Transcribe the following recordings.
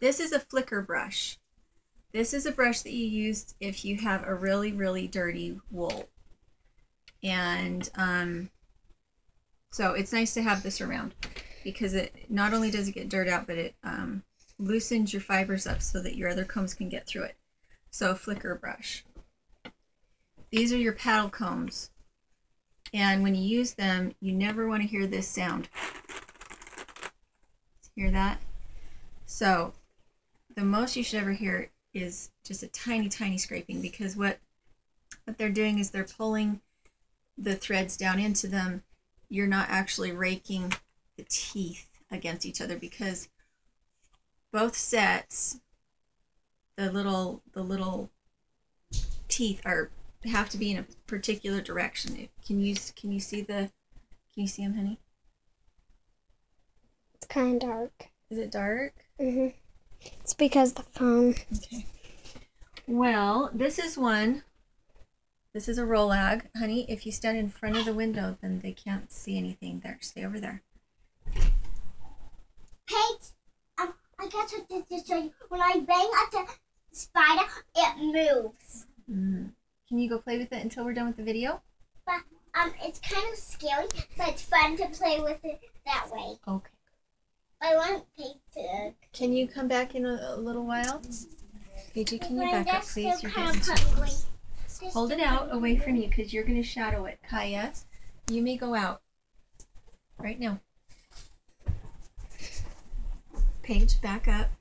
this is a flicker brush. This is a brush that you use if you have a really, really dirty wool. And so it's nice to have this around because it not only does it get dirt out, but it loosens your fibers up so that your other combs can get through it. So a flicker brush. These are your paddle combs. And when you use them, you never want to hear this sound. Hear that? So the most you should ever hear is just a tiny, tiny scraping, because what they're doing is they're pulling the threads down into them. You're not actually raking the teeth against each other, because both sets, the little teeth have to be in a particular direction. Can you see them, honey? It's kind of dark. Is it dark? Mm-hmm. It's because the phone. Okay. Well, this is one. This is a rolag. Honey, if you stand in front of the window, then they can't see anything there. Stay over there. Paige, I guess what to show you. When I bang at the spider, it moves. Can you go play with it until we're done with the video? But it's kind of scary, but it's fun to play with it that way. Okay. I want Paige to. Can you come back in a little while? Paige, can you back up, please? You're kind getting of too close. Hold it out away from you, because you're going to shadow it. Kaya, you may go out right now. Paige, back up,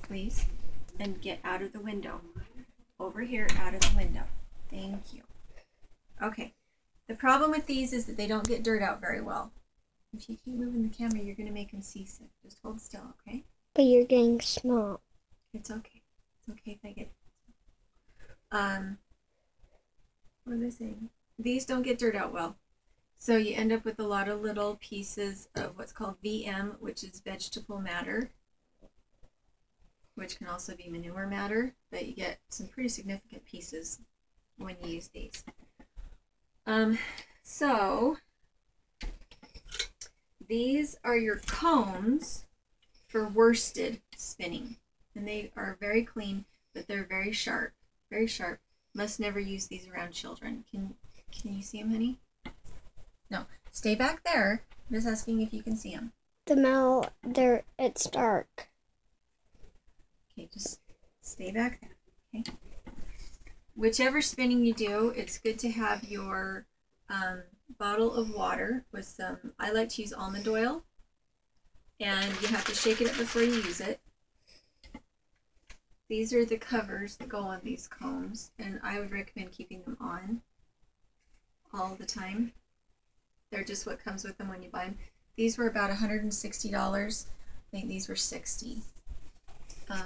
please, and get out of the window. Over here, out of the window. Thank you. Okay. The problem with these is that they don't get dirt out very well. If you keep moving the camera, you're going to make them seasick. Just hold still, okay? But you're getting small. It's okay. It's okay if I get... what was I saying? These don't get dirt out well. So you end up with a lot of little pieces of what's called VM, which is vegetable matter, which can also be manure matter, but you get some pretty significant pieces when you use these. So these are your combs for worsted spinning, and they are very clean, but they're very sharp, very sharp. Must never use these around children. Can you see them, honey? No, stay back there. I'm just asking if you can see them. The metal, it's dark. Okay, just stay back there, okay? Whichever spinning you do, it's good to have your bottle of water with some, I like to use almond oil, and you have to shake it up before you use it. These are the covers that go on these combs, and I would recommend keeping them on all the time. They're just what comes with them when you buy them. These were about $160. I think these were $60. Are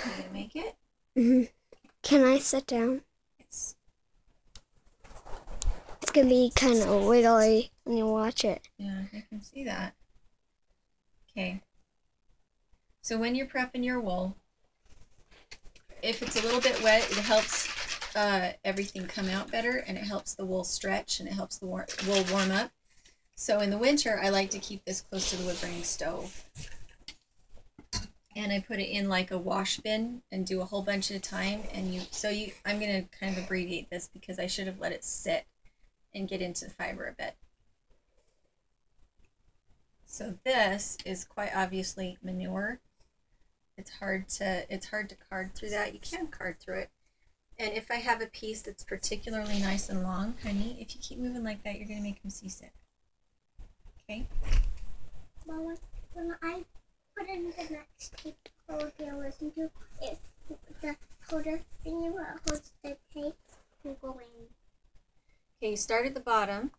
you gonna make it? Mm-hmm. Can I sit down? Yes. It's gonna be kind of wiggly when you watch it. Yeah, I can see that. Okay. So when you're prepping your wool, if it's a little bit wet, it helps everything come out better, and it helps the wool stretch, and it helps the wool warm up. So in the winter, I like to keep this close to the wood burning stove. And I put it in like a wash bin and do a whole bunch at a time. And I'm going to kind of abbreviate this because I should have let it sit and get into the fiber a bit. So this is quite obviously manure. It's hard to card through that. You can card through it. And if I have a piece that's particularly nice and long, honey, if you keep moving like that, you're going to make them seasick. Okay? Mama, when I put in the next tape we're going to listen to, if the holder thingy that holds the tape will go in. Okay, you start at the bottom.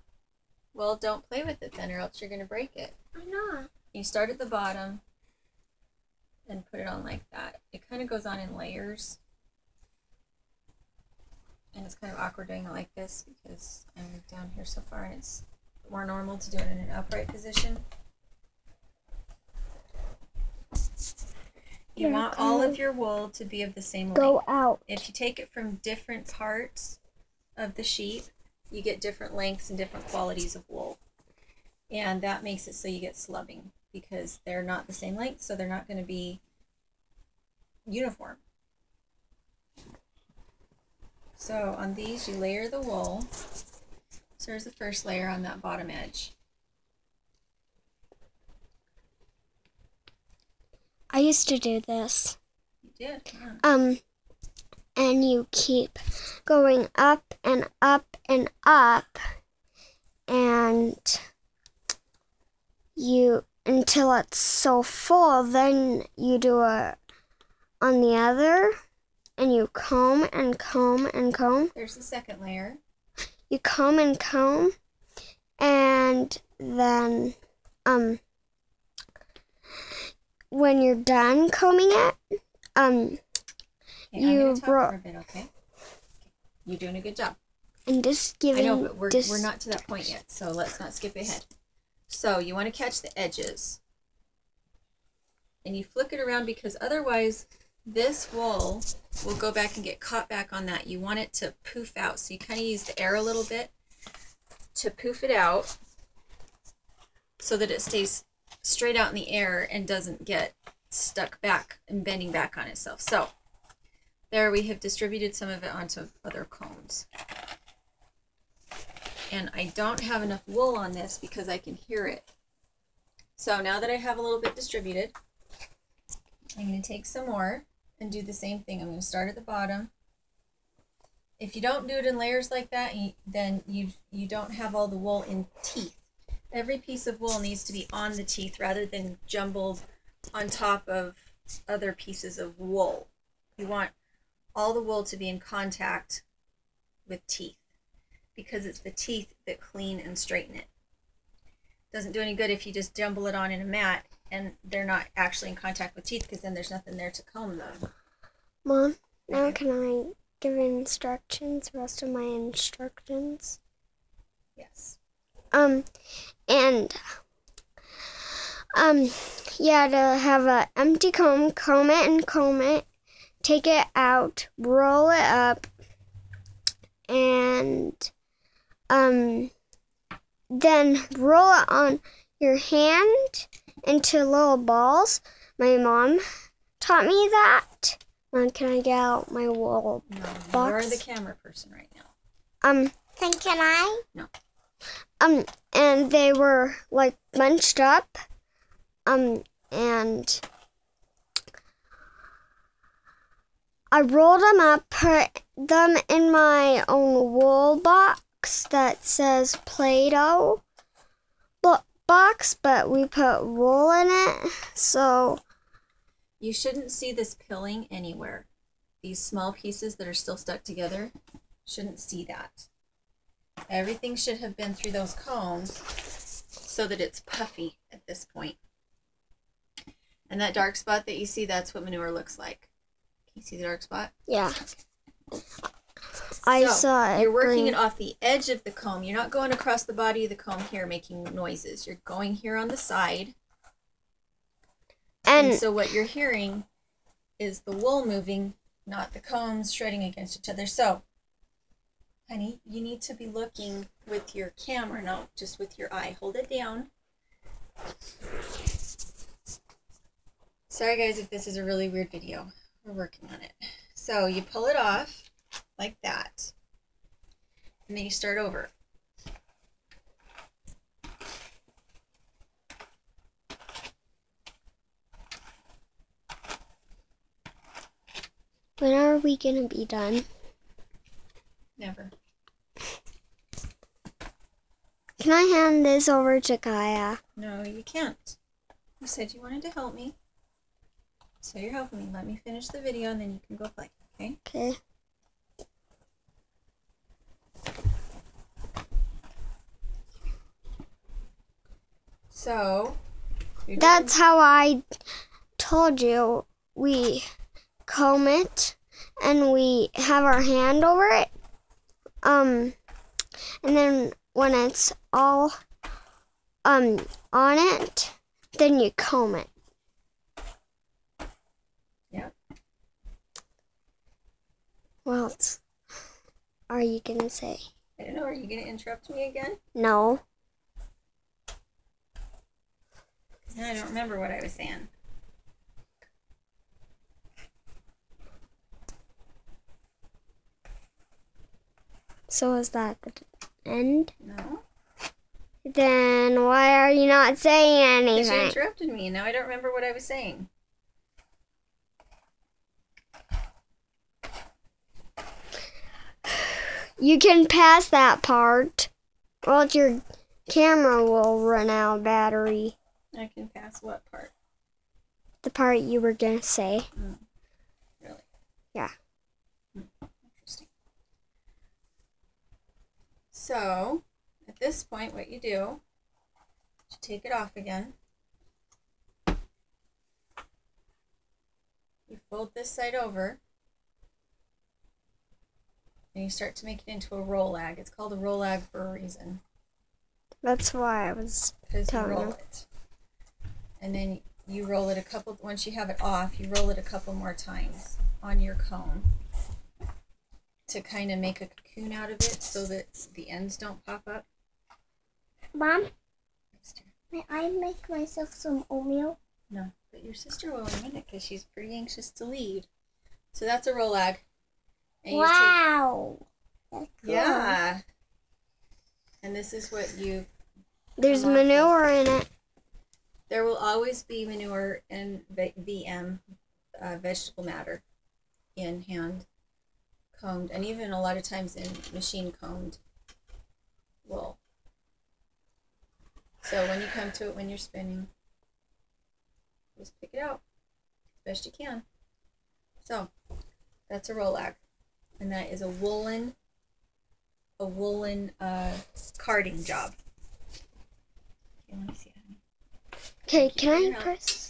Well, don't play with it then, or else you're going to break it. I know. You start at the bottom and put it on like that. It kind of goes on in layers. And it's kind of awkward doing it like this because I'm down here so far, and it's more normal to do it in an upright position. You want all of your wool to be of the same length. Go out. If you take it from different parts of the sheep, you get different lengths and different qualities of wool. And that makes it so you get slubbing. because they're not the same length, so they're not going to be uniform. So on these, you layer the wool. So there's the first layer on that bottom edge. I used to do this. You did? Huh? And you keep going up and up and up, and you until it's so full. Then you do it on the other, and you comb and comb and comb. There's the second layer. You comb and comb, and then when you're done combing it, Okay, I'm you gonna talk for a bit, okay? You're doing a good job. And just giving. I know, but we're not to that point yet, so let's not skip ahead. So you want to catch the edges, and you flick it around because otherwise this wool will go back and get caught back on that. You want it to poof out, so you kind of use the air a little bit to poof it out so that it stays straight out in the air and doesn't get stuck back and bending back on itself. So there we have distributed some of it onto other combs. And I don't have enough wool on this because I can hear it. So now that I have a little bit distributed, I'm going to take some more and do the same thing. I'm going to start at the bottom. If you don't do it in layers like that, then you don't have all the wool in teeth. Every piece of wool needs to be on the teeth rather than jumbled on top of other pieces of wool. You want all the wool to be in contact with teeth because it's the teeth that clean and straighten it. Doesn't do any good if you just jumble it on in a mat and they're not actually in contact with teeth, because then there's nothing there to comb them. Mom, now can I give instructions, rest of my instructions? Yes. Yeah, to have an empty comb, comb it, take it out, roll it up, and then roll it on your hand into little balls. My mom taught me that. Mom, can I get out my wool box? You're the camera person right now. Can I? No. And they were like bunched up. And I rolled them up, put them in my own wool box that says Play-Doh box, but we put wool in it, so... You shouldn't see this pilling anywhere. These small pieces that are still stuck together, shouldn't see that. Everything should have been through those combs so that it's puffy at this point. And that dark spot that you see, that's what manure looks like. Can you see the dark spot? Yeah. I saw it. You're working it off the edge of the comb. You're not going across the body of the comb here making noises. You're going here on the side. And so what you're hearing is the wool moving, not the combs shredding against each other. So, honey, you need to be looking with your camera, not just with your eye. Hold it down. Sorry guys if this is a really weird video. We're working on it. So you pull it off like that. And then you start over. When are we going to be done? Never. Can I hand this over to Kaya? No, you can't. You said you wanted to help me. So you're helping me. Let me finish the video and then you can go play, okay? Okay. So, that's how I told you. We comb it and we have our hand over it. And then when it's all on it, then you comb it. Yeah. What else are you gonna say? I don't know. Are you gonna interrupt me again? No. I don't remember what I was saying. So is that the end? No. Then why are you not saying Because you anything? interrupted me, and now I don't remember what I was saying. You can pass that part, or else your camera will run out of battery. I can pass what part? The part you were gonna say. Really? Yeah. Interesting. So, at this point, what you do is you take it off again. You fold this side over. And you start to make it into a roll lag. It's called a roll lag for a reason. That's why I was Because you telling roll you. it. And then you roll it once you have it off, you roll it a couple more times on your cone to kind of make a cocoon out of it so that the ends don't pop up. Mom, may I make myself some oatmeal? No, but your sister will in a minute because she's pretty anxious to leave. So that's a roll lag. And you Wow. That's cool. yeah. And this is what you... There's come off manure in it. There will always be manure and VM, vegetable matter, in hand combed, and even a lot of times in machine combed wool. So when you come to it when you're spinning, just pick it out as best you can. So that's a roll lag, and that is a woolen carding job. Okay, let me see. Okay, Keep can your I hand. press?